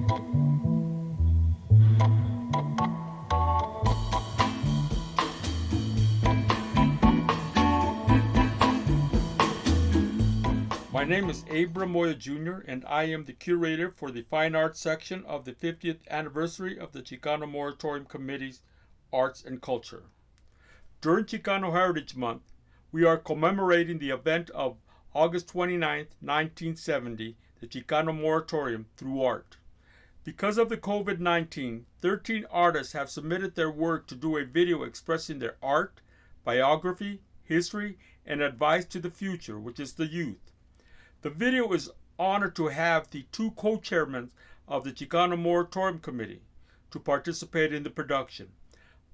My name is Abram Moya Jr., and I am the curator for the Fine Arts section of the 50th anniversary of the Chicano Moratorium Committee's Arts and Culture. During Chicano Heritage Month, we are commemorating the event of August 29, 1970, the Chicano Moratorium, through art. Because of the COVID-19, 13 artists have submitted their work to do a video expressing their art, biography, history, and advice to the future, which is the youth. The video is honored to have the two co-chairmen of the Chicano Moratorium Committee to participate in the production.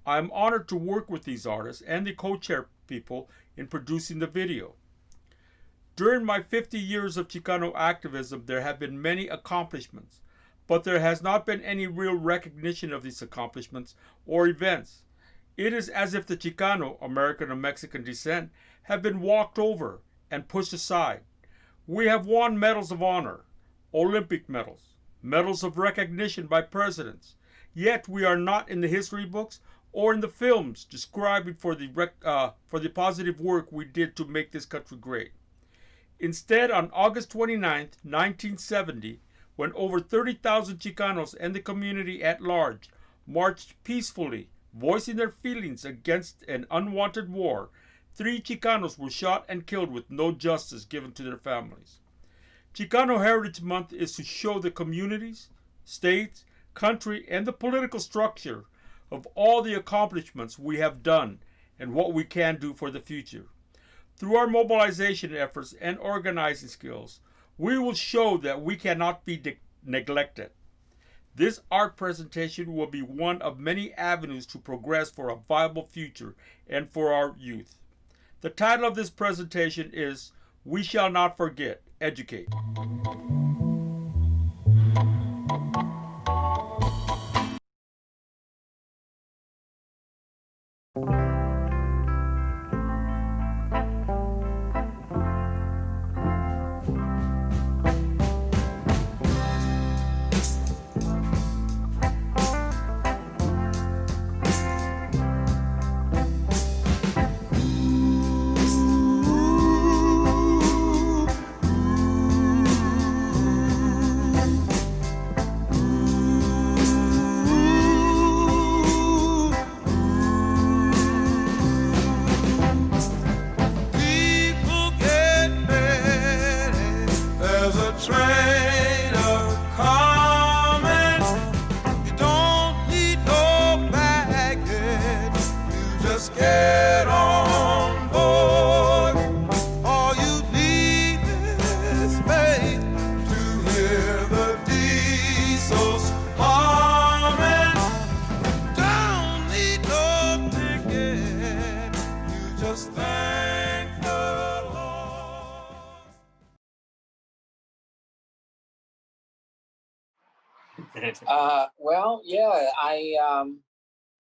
I am honored to work with these artists and the co-chair people in producing the video. During my 50 years of Chicano activism, there have been many accomplishments, but there has not been any real recognition of these accomplishments or events. It is as if the Chicano, American and Mexican descent, have been walked over and pushed aside. We have won medals of honor, Olympic medals, medals of recognition by presidents, yet we are not in the history books or in the films describing for the positive work we did to make this country great. Instead, on August 29, 1970, when over 30,000 Chicanos and the community at large marched peacefully, voicing their feelings against an unwanted war, 3 Chicanos were shot and killed with no justice given to their families. Chicano Heritage Month is to show the communities, states, country, and the political structure of all the accomplishments we have done and what we can do for the future. Through our mobilization efforts and organizing skills, we will show that we cannot be neglected. This art presentation will be one of many avenues to progress for a viable future and for our youth. The title of this presentation is We Shall Not Forget, Educate.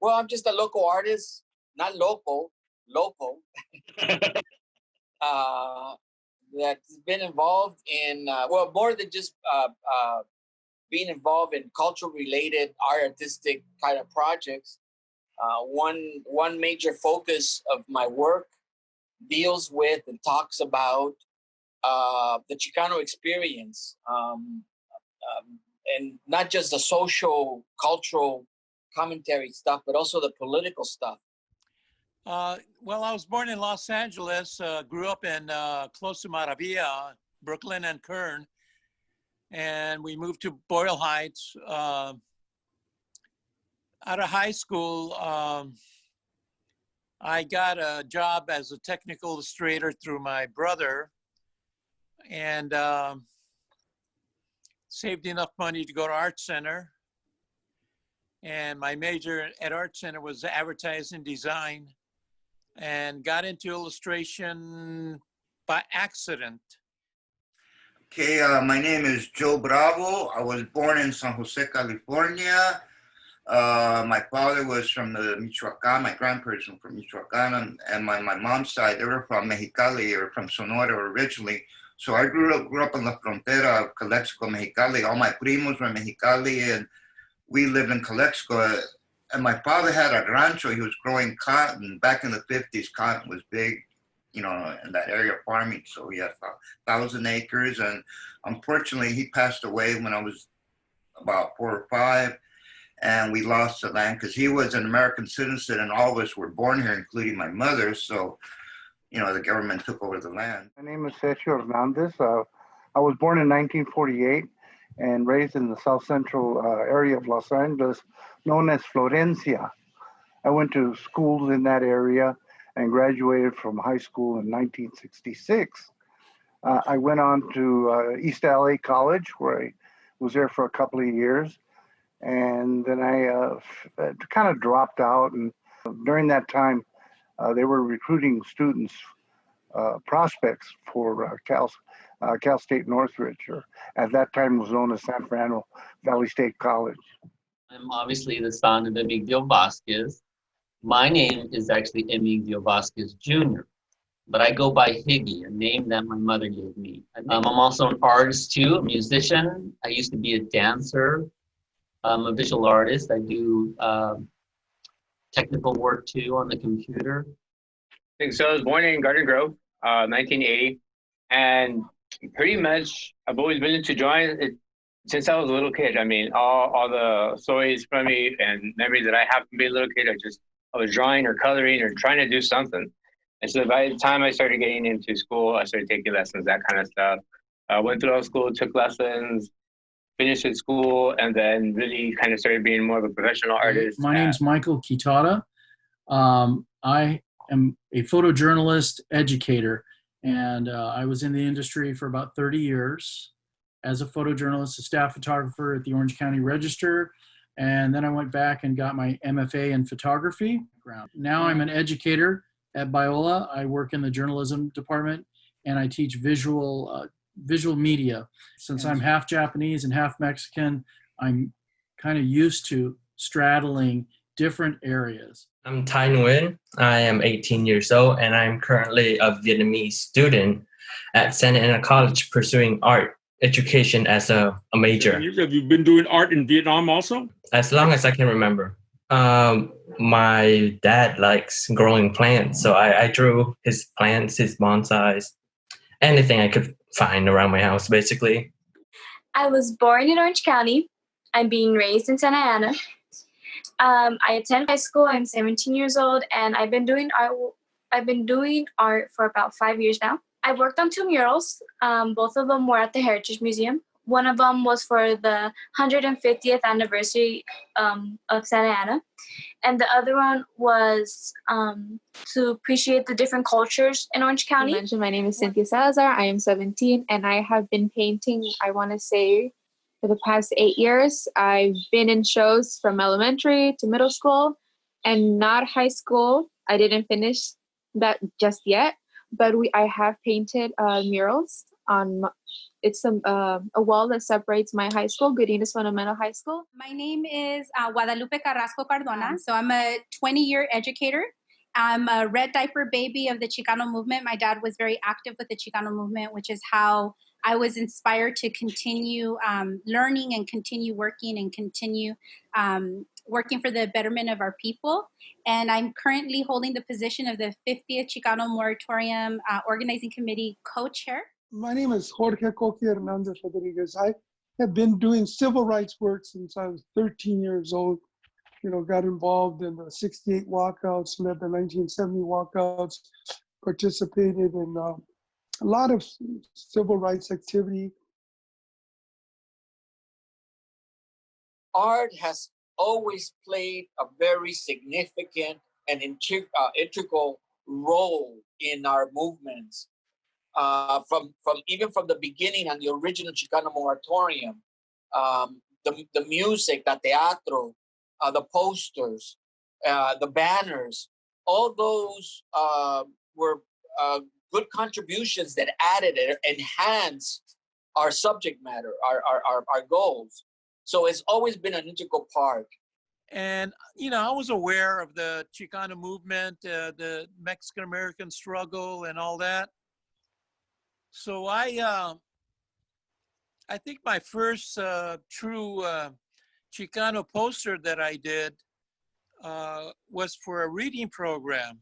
I'm just a local artist, not local, that's been involved in, more than just being involved in cultural-related, artistic kind of projects. One major focus of my work deals with and talks about the Chicano experience, and not just the social, cultural commentary stuff, but also the political stuff. I was born in Los Angeles, grew up in close to Maravilla, Brooklyn and Kern, and we moved to Boyle Heights. Out of high school, I got a job as a technical illustrator through my brother, and saved enough money to go to Art Center. And my major at Art Center was advertising design, and got into illustration by accident. Okay, my name is Joe Bravo. I was born in San Jose, California. My father was from the Michoacan, my grandparents were from Michoacan, and my mom's side, they were from Mexicali or from Sonora originally, So I grew up on the frontera of Calexico, Mexicali. All my primos were Mexicali, and we lived in Calexico. And my father had a rancho. He was growing cotton. Back in the 50s, cotton was big, you know, in that area of farming. So he had 1,000 acres. And unfortunately, he passed away when I was about 4 or 5. And we lost the land because he was an American citizen and all of us were born here, including my mother. So, you know, the government took over the land. My name is Sergio Hernandez. I was born in 1948 and raised in the south central area of Los Angeles, known as Florencia. I went to schools in that area and graduated from high school in 1966. I went on to East LA College, where I was there for a couple of years. And then I kind of dropped out. And during that time, they were recruiting students, prospects for Cal State Northridge, or at that time was known as San Fernando Valley State College. I'm obviously the son of Emigdio Vasquez. My name is actually Emigdio Vasquez Jr., but I go by Higgy, a name that my mother gave me. I'm also an artist too, a musician. I used to be a dancer. I'm a visual artist. I do technical work too on the computer. So I was born in Garden Grove, 1980, and pretty much I've always been into drawing it since I was a little kid. I mean, all the stories from me and memories that I have from being a little kid, I was drawing or coloring or trying to do something. And so by the time I started getting into school, I started taking lessons, that kind of stuff. I went through school, took lessons, finished at school, and then really kind of started being more of a professional artist. My name's Michael Kitata. I am a photojournalist educator, and I was in the industry for about 30 years as a photojournalist, a staff photographer at the Orange County Register, and then I went back and got my MFA in photography. Now I'm an educator at Biola. I work in the journalism department, and I teach visual media. Since I'm half Japanese and half Mexican, I'm kind of used to straddling different areas. I'm Tai Nguyen. I am 18 years old, and I'm currently a Vietnamese student at Santa Ana College pursuing art education as a major. Have you been doing art in Vietnam also? As long as I can remember. My dad likes growing plants, so I drew his plants, his bonsais, anything I could find around my house, basically. I was born in Orange County. I'm being raised in Santa Ana. I attend high school. I'm 17 years old, and I've been doing art for about 5 years now. I worked on 2 murals. Both of them were at the Heritage Museum. One of them was for the 150th anniversary of Santa Ana, and the other one was to appreciate the different cultures in Orange County. My name is Cynthia Salazar. I am 17, and I have been painting, I want to say, for the past 8 years. I've been in shows from elementary to middle school and not high school. I didn't finish that just yet, but I have painted murals on. It's a wall that separates my high school, Godinez Fundamental High School. My name is Guadalupe Carrasco Cardona. So I'm a 20-year educator. I'm a red diaper baby of the Chicano movement. My dad was very active with the Chicano movement, which is how I was inspired to continue learning and continue working and continue working for the betterment of our people. And I'm currently holding the position of the 50th Chicano Moratorium Organizing Committee co-chair. My name is Jorge Coqui Hernandez Rodriguez. I have been doing civil rights work since I was 13 years old. You know, got involved in the 68 walkouts, led the 1970 walkouts, participated in a lot of civil rights activity. Art has always played a very significant and integral role in our movements. From the beginning on the original Chicano Moratorium, the music, the teatro, the posters, the banners, all those were good contributions that added and enhanced our subject matter, our goals. So it's always been an integral part. And, you know, I was aware of the Chicano movement, the Mexican-American struggle and all that. So I think my first true Chicano poster that I did was for a reading program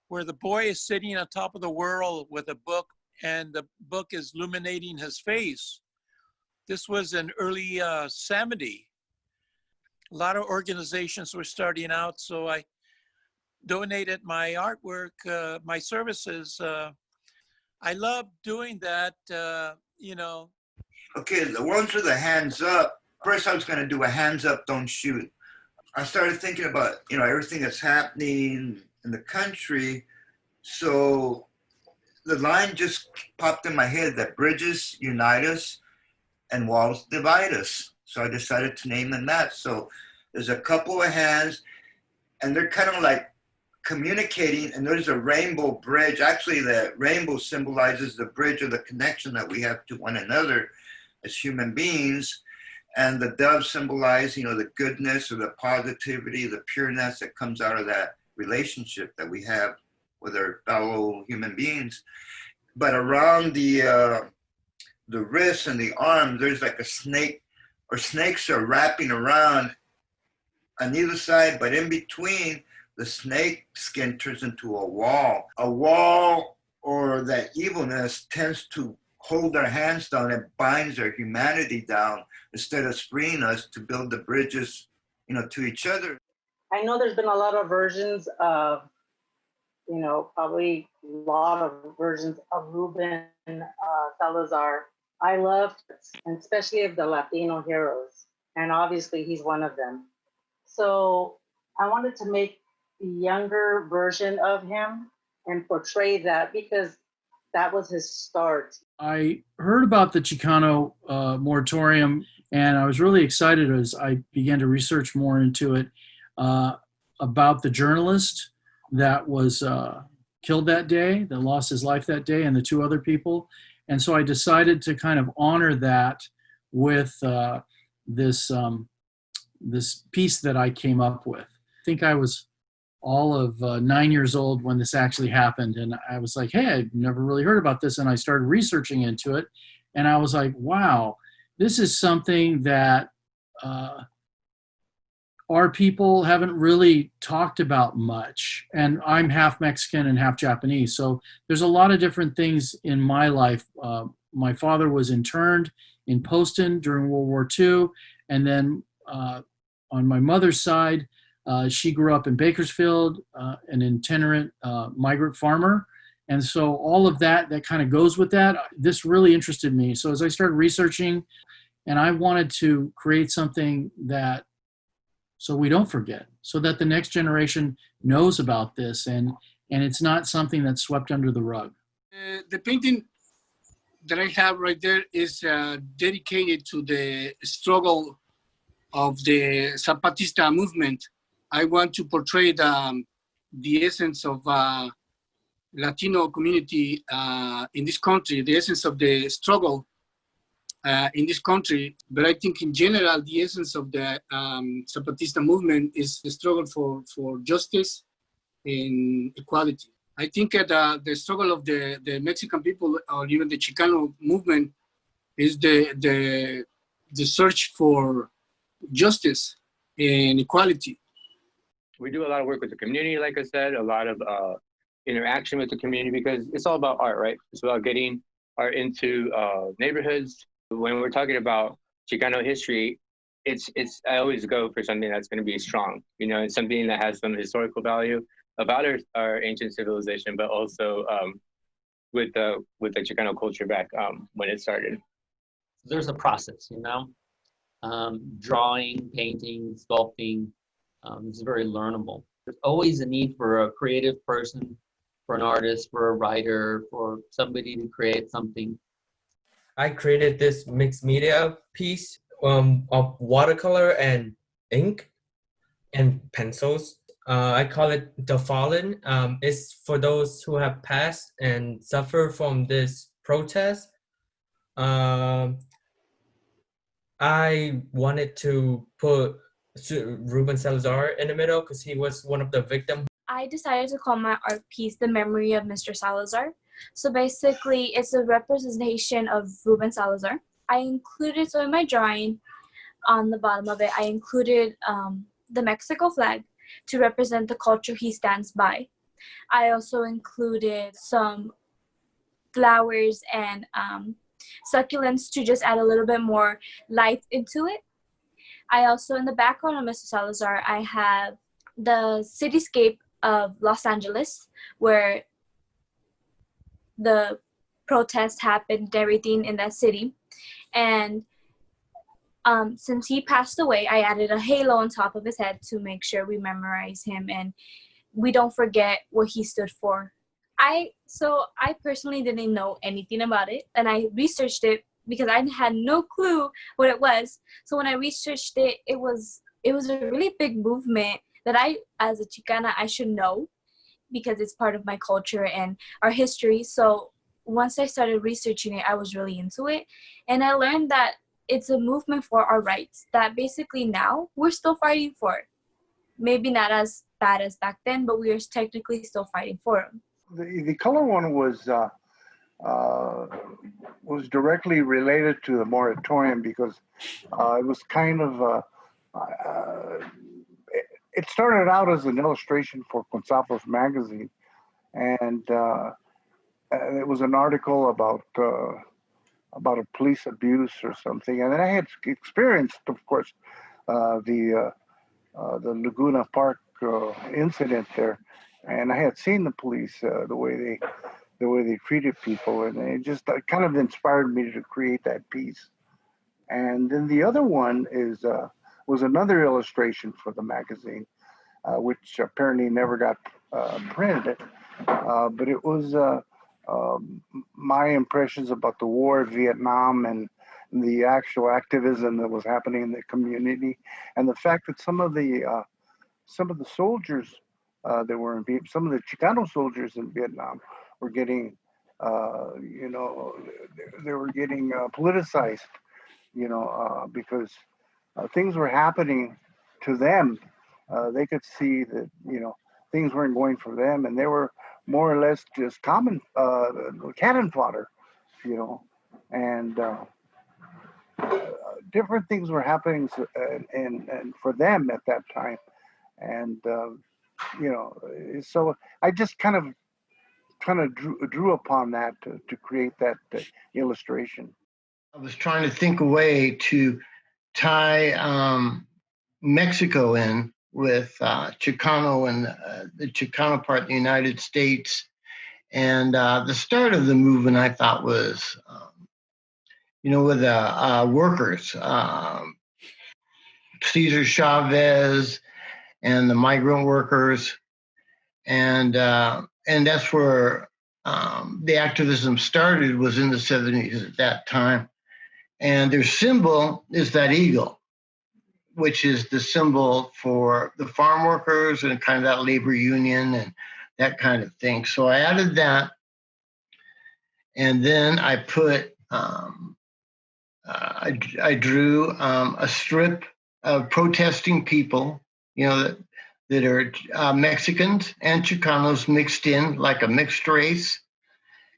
where the boy is sitting on top of the world with a book, and the book is illuminating his face. This was in early 70. A lot of organizations were starting out, so I donated my artwork, my services. I love doing that, you know. Okay, the ones with the hands up, first I was going to do a hands up, don't shoot. I started thinking about, everything that's happening in the country. So the line just popped in my head that bridges unite us and walls divide us. So I decided to name them that. So there's a couple of hands and they're kind of like communicating, and there's a rainbow bridge. Actually, the rainbow symbolizes the bridge of the connection that we have to one another as human beings. And the dove symbolize, the goodness or the positivity, the pureness that comes out of that relationship that we have with our fellow human beings. But around the wrists and the arms, there's like a snake, or snakes are wrapping around on either side, but in between, the snake skin turns into a wall. A wall, or that evilness, tends to hold our hands down and binds our humanity down instead of freeing us to build the bridges, to each other. I know there's been a lot of versions of, probably a lot of versions of Ruben Salazar. I love, and especially of the Latino heroes, and obviously he's one of them. So I wanted to make the younger version of him and portray that because that was his start. I heard about the Chicano Moratorium, and I was really excited as I began to research more into it about the journalist that was killed that day, that lost his life that day, and the two other people. And so I decided to kind of honor that with this piece that I came up with. I think I was all of 9 years old when this actually happened. And I was like, hey, I've never really heard about this. And I started researching into it. And I was like, wow, this is something that our people haven't really talked about much. And I'm half Mexican and half Japanese. So there's a lot of different things in my life. My father was interned in Poston during World War II. And then on my mother's side, she grew up in Bakersfield, an itinerant migrant farmer. And so all of that kind of goes with that. This really interested me. So as I started researching, and I wanted to create something that, so we don't forget, so that the next generation knows about this, and it's not something that's swept under the rug. The painting that I have right there is dedicated to the struggle of the Zapatista movement. I want to portray the essence of Latino community in this country, the essence of the struggle in this country. But I think in general, the essence of the Zapatista movement is the struggle for justice and equality. I think that the struggle of the Mexican people, or even the Chicano movement, is the search for justice and equality. We do a lot of work with the community, like I said, a lot of interaction with the community, because it's all about art, right? It's about getting art into neighborhoods. When we're talking about Chicano history, I always go for something that's going to be strong, it's something that has some historical value about our ancient civilization, but also with the Chicano culture back when it started. There's a process, drawing, painting, sculpting. It's very learnable. There's always a need for a creative person, for an artist, for a writer, for somebody to create something. I created this mixed media piece of watercolor and ink and pencils. I call it The Fallen. It's for those who have passed and suffer from this protest. I wanted to put Ruben Salazar in the middle because he was one of the victims. I decided to call my art piece The Memory of Mr. Salazar. So basically, it's a representation of Ruben Salazar. I included, so in my drawing, on the bottom of it, I included the Mexico flag to represent the culture he stands by. I also included some flowers and succulents to just add a little bit more life into it. I also, in the background of Mr. Salazar, I have the cityscape of Los Angeles, where the protest happened, everything in that city. And since he passed away, I added a halo on top of his head to make sure we memorize him and we don't forget what he stood for. I personally didn't know anything about it, and I researched it because I had no clue what it was. So when I researched it, it was a really big movement that I, as a Chicana, I should know because it's part of my culture and our history. So once I started researching it, I was really into it, and I learned that it's a movement for our rights that basically now we're still fighting for. Maybe not as bad as back then, but we are technically still fighting for them. The color one was directly related to the moratorium because it was kind of it started out as an illustration for Consapos magazine, and it was an article about a police abuse or something. And then I had experienced, of course, the Laguna Park incident there, and I had seen the police the way they treated people, and it just kind of inspired me to create that piece. And then the other one was another illustration for the magazine, which apparently never got printed, but it was my impressions about the war in Vietnam and the actual activism that was happening in the community, and the fact that some of the soldiers that were in Vietnam, some of the Chicano soldiers in Vietnam were getting, they were getting politicized, because things were happening to them. They could see that, things weren't going for them, and they were more or less just common cannon fodder, and different things were happening, and for them at that time, and so I just kind of drew upon that to create that illustration. I was trying to think a way to tie Mexico in with Chicano and the Chicano part of the United States. And the start of the movement, I thought, was, with workers, Cesar Chavez and the migrant workers. And that's where the activism started, was in the 70s at that time. And their symbol is that eagle, which is the symbol for the farm workers and kind of that labor union and that kind of thing. So I added that. And then I put, I drew a strip of protesting people, that are Mexicans and Chicanos mixed in like a mixed race.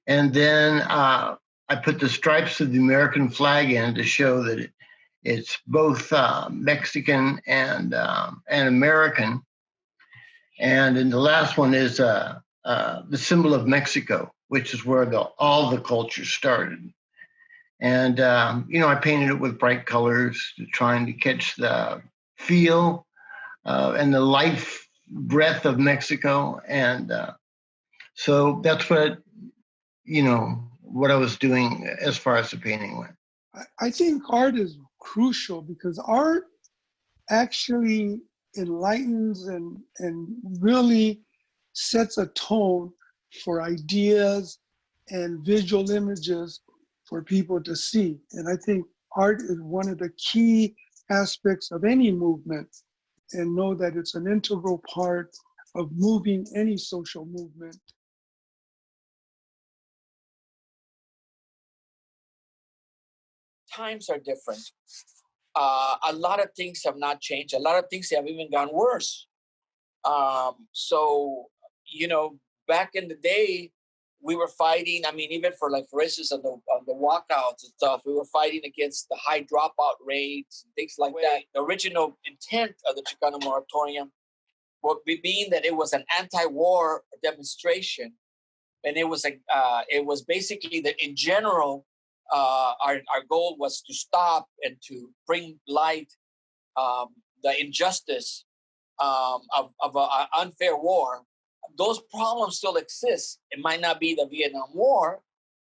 And then I put the stripes of the American flag in to show that it's both Mexican and American. And then the last one is the symbol of Mexico, which is where all the culture started. And, I painted it with bright colors, trying to catch the feel and the life breath of Mexico. And so that's what I was doing as far as the painting went. I think art is crucial because art actually enlightens and really sets a tone for ideas and visual images for people to see. And I think art is one of the key aspects of any movement, and know that it's an integral part of moving any social movement. Times are different. A lot of things have not changed. A lot of things have even gone worse. So, back in the day, we were fighting. I mean, even for instance, on the walkouts and stuff, we were fighting against the high dropout rates and things like that. The original intent of the Chicano Moratorium would be being that it was an anti-war demonstration, and it was basically that in general, our goal was to stop and to bring light the injustice of an unfair war. Those problems still exist. It might not be the Vietnam War,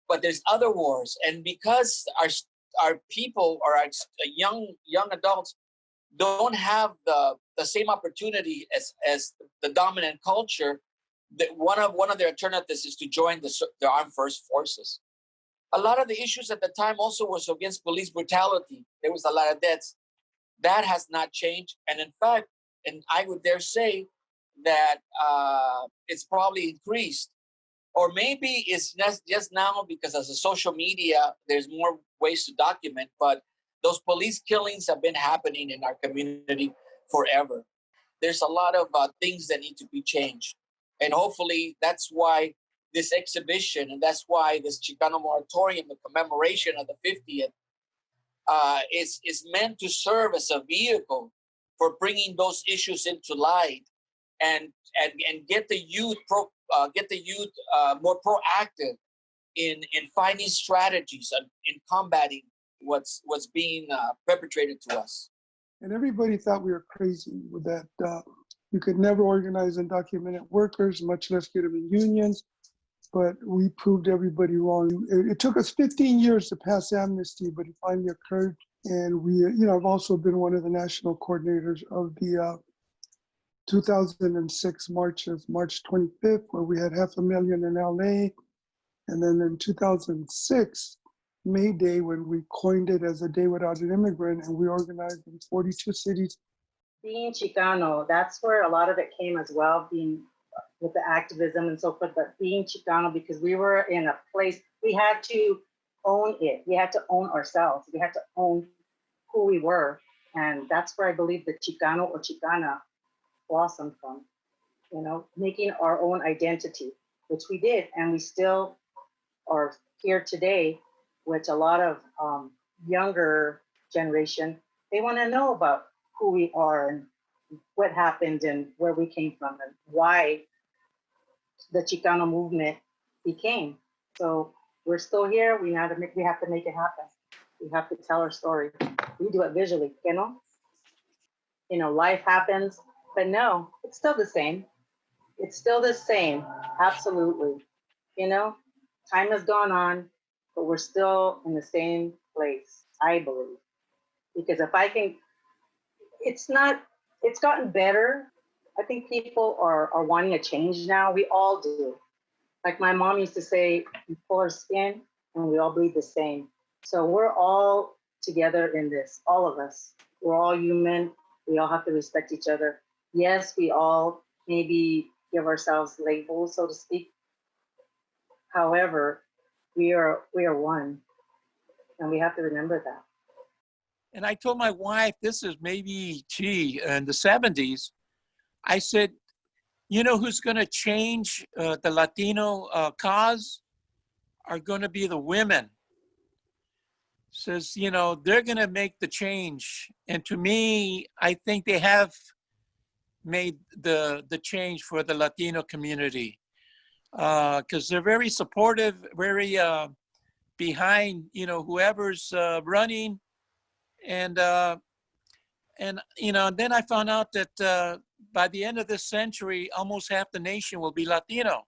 but there's other wars. And because our people or our young adults don't have the same opportunity as the dominant culture, that one of their alternatives is to join the armed forces. A lot of the issues at the time also was against police brutality. There was a lot of deaths. That has not changed. And in fact, and I would dare say that it's probably increased. Or maybe it's just now because as a social media, there's more ways to document, but those police killings have been happening in our community forever. There's a lot of things that need to be changed. And hopefully that's why this exhibition, and that's why this Chicano Moratorium, the commemoration of the 50th, is meant to serve as a vehicle for bringing those issues into light and get the youth more proactive in finding strategies and in combating what's being perpetrated to us. And everybody thought we were crazy with that. You could never organize undocumented workers, much less get them in unions. But we proved everybody wrong. It took us 15 years to pass amnesty, but it finally occurred. And we, I've also been one of the national coordinators of the 2006 marches, March 25th, where we had 500,000 in LA. And then in 2006, May Day, when we coined it as a day without an immigrant, and we organized in 42 cities. Being Chicano, that's where a lot of it came as well, being with the activism and so forth, but being Chicano, because we were in a place, we had to own it. We had to own ourselves. We had to own who we were. And that's where I believe the Chicano or Chicana blossomed from, making our own identity, which we did. And we still are here today, which a lot of younger generation, they want to know about who we are and what happened and where we came from and why the Chicano movement became. So we're still here. We have to make it happen. We have to tell our story. We do it visually, life happens, but no, it's still the same. It's still the same, absolutely. Time has gone on, but we're still in the same place, I believe. Because it's gotten better. I think people are wanting a change now. We all do. Like my mom used to say, we pull our skin and we all bleed the same. So we're all together in this, all of us. We're all human. We all have to respect each other. Yes, we all maybe give ourselves labels, so to speak. However, we are one, and we have to remember that. And I told my wife, this is maybe, in the 70s, I said, who's going to change the Latino cause are going to be the women. Says, they're going to make the change. And to me, I think they have made the change for the Latino community because they're very supportive, very behind, whoever's running. And then I found out that by the end of this century, almost half the nation will be Latino.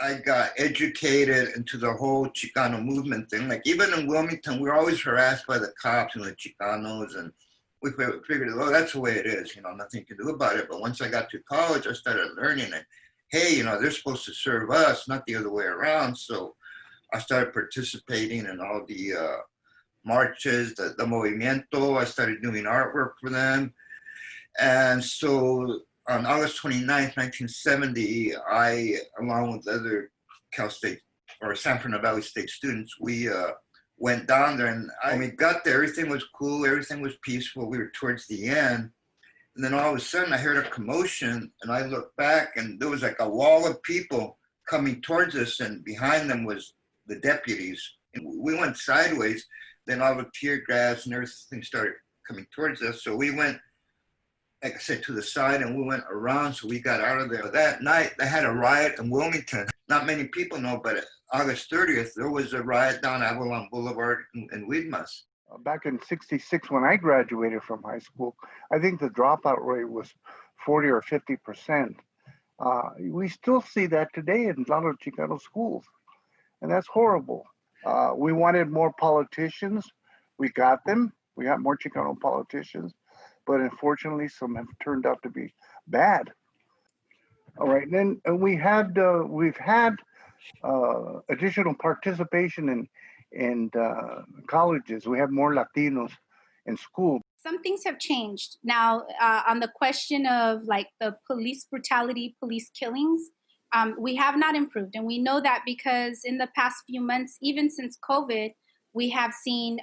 I got educated into the whole Chicano movement thing. Like even in Wilmington, we were always harassed by the cops and the Chicanos, and we figured, oh, that's the way it is, nothing you can do about it. But once I got to college, I started learning it. Hey, they're supposed to serve us, not the other way around. So I started participating in all the marches, the movimiento. I started doing artwork for them. And so on August 29th, 1970, I, along with other Cal State or San Fernando Valley State students, we went down there. And when we got there, everything was cool. Everything was peaceful. We were towards the end. And then all of a sudden I heard a commotion and I looked back and there was like a wall of people coming towards us, and behind them was the deputies. And we went sideways, then all the tear gas and everything started coming towards us. So we went, like I said, to the side, and we went around, so we got out of there. That night, they had a riot in Wilmington. Not many people know, but August 30th, there was a riot down Avalon Boulevard in Weedmas. Back in '66, when I graduated from high school, I think the dropout rate was 40 or 50%. We still see that today in a lot of Chicano schools, and that's horrible. We wanted more politicians. We got them. We got more Chicano politicians, but unfortunately, some have turned out to be bad. All right, then we've had additional participation in colleges. We have more Latinos in school. Some things have changed now on the question of like the police brutality, police killings. We have not improved, and we know that because in the past few months, even since COVID, we have seen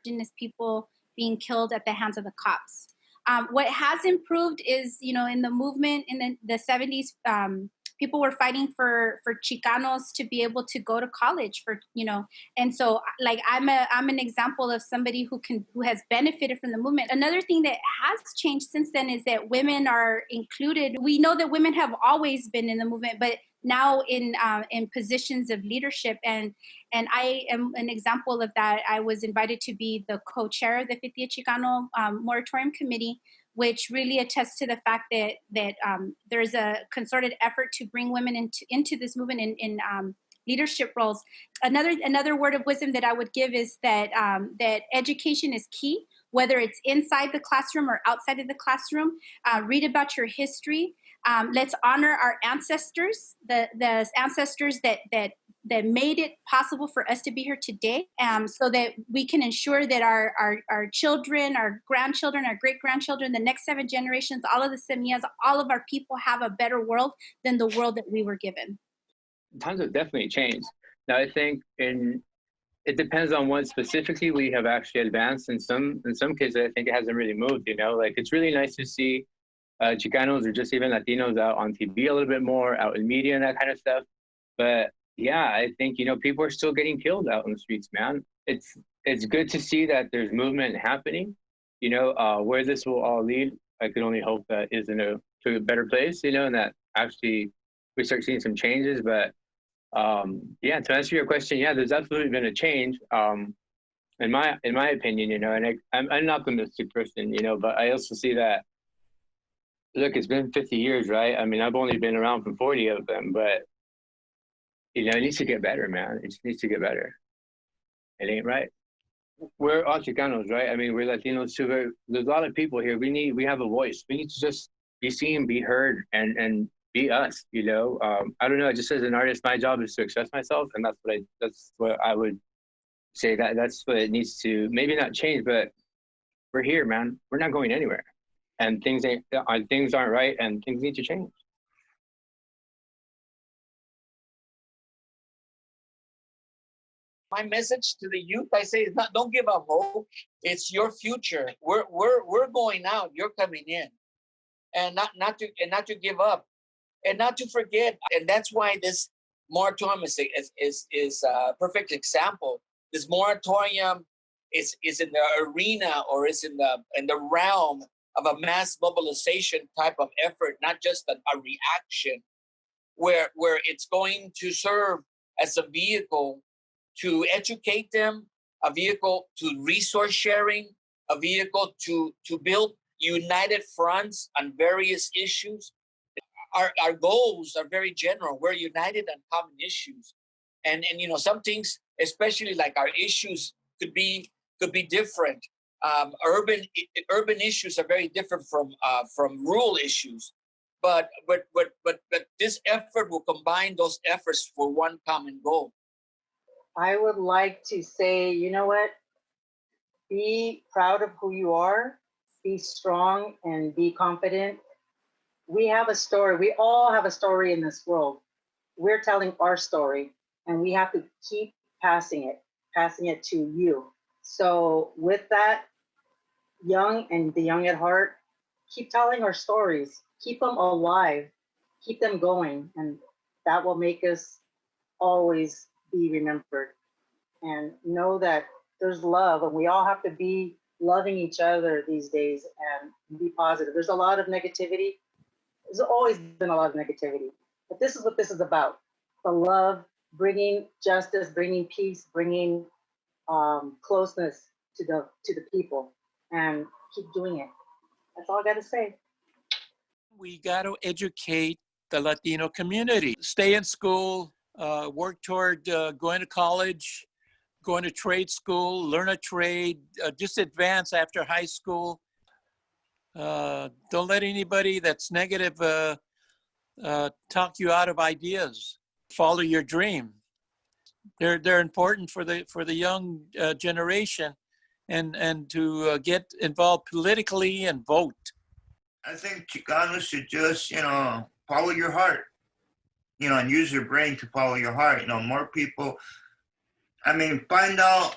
indigenous people being killed at the hands of the cops. What has improved is, in the movement in the 70s, people were fighting for Chicanos to be able to go to college and so like I'm an example of somebody who has benefited from the movement. Another thing that has changed since then is that women are included. We know that women have always been in the movement, but now in positions of leadership, and I am an example of that. I was invited to be the co-chair of the 50th Chicano Moratorium Committee, which really attests to the fact that there's a concerted effort to bring women into this movement in leadership roles. Another word of wisdom that I would give is that that education is key, whether it's inside the classroom or outside of the classroom. Read about your history. Let's honor our ancestors, the ancestors that made it possible for us to be here today, so that we can ensure that our children, our grandchildren, our great-grandchildren, the next 7 generations, all of the semillas, all of our people have a better world than the world that we were given. Times have definitely changed. Now, I think it depends on what specifically we have actually advanced. In some cases, I think it hasn't really moved, Like, it's really nice to see Chicanos or just even Latinos out on TV a little bit more, out in media and that kind of stuff. But yeah, I think, people are still getting killed out in the streets, man. It's good to see that there's movement happening, where this will all lead. I can only hope that is to a better place, and that actually we start seeing some changes. But yeah, to answer your question, yeah, there's absolutely been a change, in my opinion, and I'm an optimistic person, but I also see that, look, it's been 50 years, right? I mean, I've only been around for 40 of them, but it needs to get better, man. It just needs to get better. It ain't right. We're all Chicanos, right? I mean, we're Latinos too. There's a lot of people here. We have a voice. We need to just be seen, be heard, and be us. I don't know. Just as an artist, my job is to express myself, and that's what I would say. That's what it needs to maybe not change, but we're here, man. We're not going anywhere, and things aren't right, and things need to change. My message to the youth, I say, is don't give up hope. It's your future. We're going out. You're coming in, and not to give up, and not to forget. And that's why this moratorium is a perfect example. This moratorium is in the arena, or is in the realm of a mass mobilization type of effort, not just a reaction, where it's going to serve as a vehicle to educate them, a vehicle to resource sharing, a vehicle to build united fronts on various issues. Our goals are very general. We're united on common issues, and some things, especially like our issues, could be different. Urban issues are very different from rural issues, but this effort will combine those efforts for one common goal. I would like to say, you know what? Be proud of who you are, be strong, and be confident. We have a story. We all have a story in this world. We're telling our story, and we have to keep passing it to you. So with that, young and the young at heart, keep telling our stories, keep them alive, keep them going, and that will make us always be remembered. And know that there's love, and we all have to be loving each other these days and be positive. There's a lot of negativity. There's always been a lot of negativity, but this is what this is about: the love, bringing justice, bringing peace, bringing closeness to the people, and keep doing it. That's all I got to say. We got to educate the Latino community. Stay in school, work toward going to college, going to trade school, learn a trade, just advance after high school. Don't let anybody that's negative talk you out of ideas. Follow your dream. They're important for the young generation, and to get involved politically and vote. I think Chicanos should just, follow your heart, and use your brain to follow your heart. More people, find out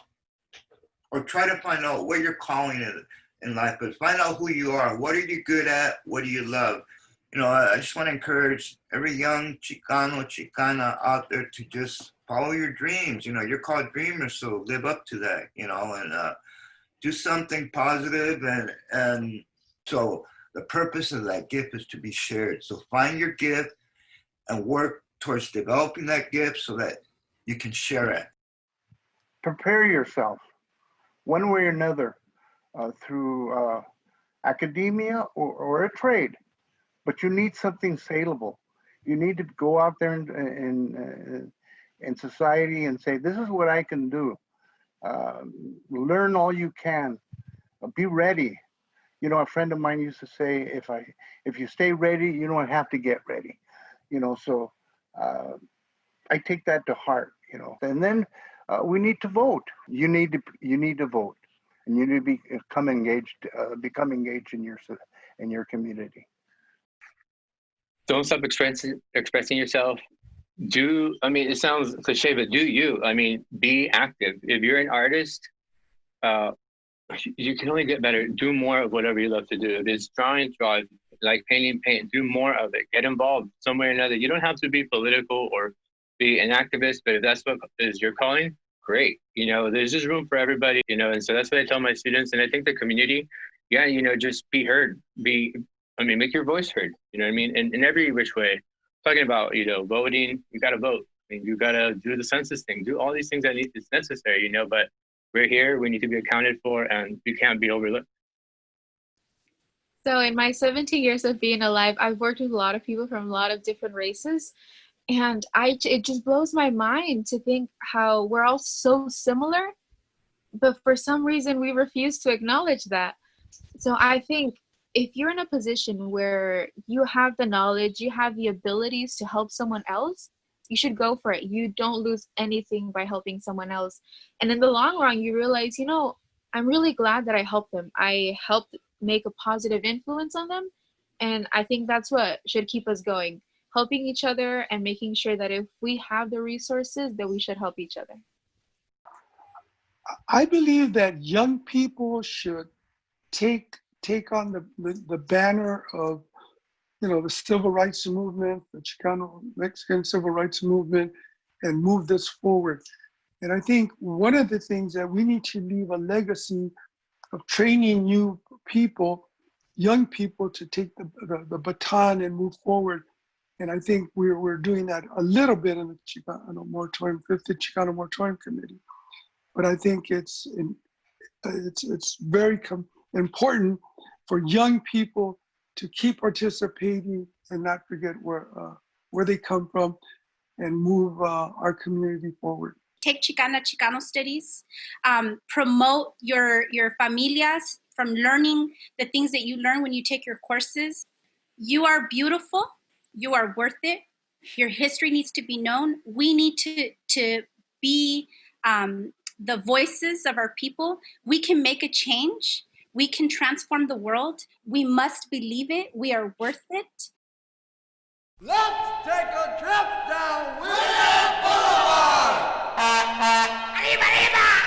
or try to find out what your calling is in life, but find out who you are. What are you good at? What do you love? I just want to encourage every young Chicano, Chicana out there to just follow your dreams. You're called dreamers, so live up to that, and do something positive. And so the purpose of that gift is to be shared. So find your gift and work towards developing that gift so that you can share it. Prepare yourself one way or another through academia or a trade, but you need something saleable. You need to go out there in society and say, this is what I can do. Learn all you can. Be ready. A friend of mine used to say, if you stay ready, you don't have to get ready. So I take that to heart. And then we need to vote. You need to vote, and you need to become engaged in your community. Don't stop expressing yourself. It sounds cliche, but do you. Be active. If you're an artist, you can only get better. Do more of whatever you love to do. If it's drawing, draw. Like painting, paint. Do more of it. Get involved some way or another. You don't have to be political or be an activist, but if that's what is your calling, great. There's just room for everybody, and so that's what I tell my students. And I think the community, just be heard. Make your voice heard, in every which way. Talking about, voting, you got to vote. You got to do the census thing, do all these things that is necessary, but we're here, we need to be accounted for, and we can't be overlooked. So in my 17 years of being alive, I've worked with a lot of people from a lot of different races. And it just blows my mind to think how we're all so similar, but for some reason we refuse to acknowledge that. So I think if you're in a position where you have the knowledge, you have the abilities to help someone else, you should go for it. You don't lose anything by helping someone else. And in the long run, you realize, I'm really glad that I helped them. I helped make a positive influence on them. And I think that's what should keep us going. Helping each other and making sure that if we have the resources, that we should help each other. I believe that young people should take on the banner of, the civil rights movement, the Chicano Mexican civil rights movement, and move this forward. And I think one of the things that we need to leave a legacy of training new people, young people, to take the baton and move forward. And I think we're doing that a little bit in the Chicano Moratorium, 50th Chicano Moratorium Committee. But I think it's very important for young people to keep participating and not forget where they come from, and move our community forward. Take Chicano studies, promote your familias from learning the things that you learn when you take your courses. You are beautiful. You are worth it. Your history needs to be known. We need to be the voices of our people. We can make a change. We can transform the world. We must believe it. We are worth it. Let's take a trip down William Boulevard! Arriba, arriba!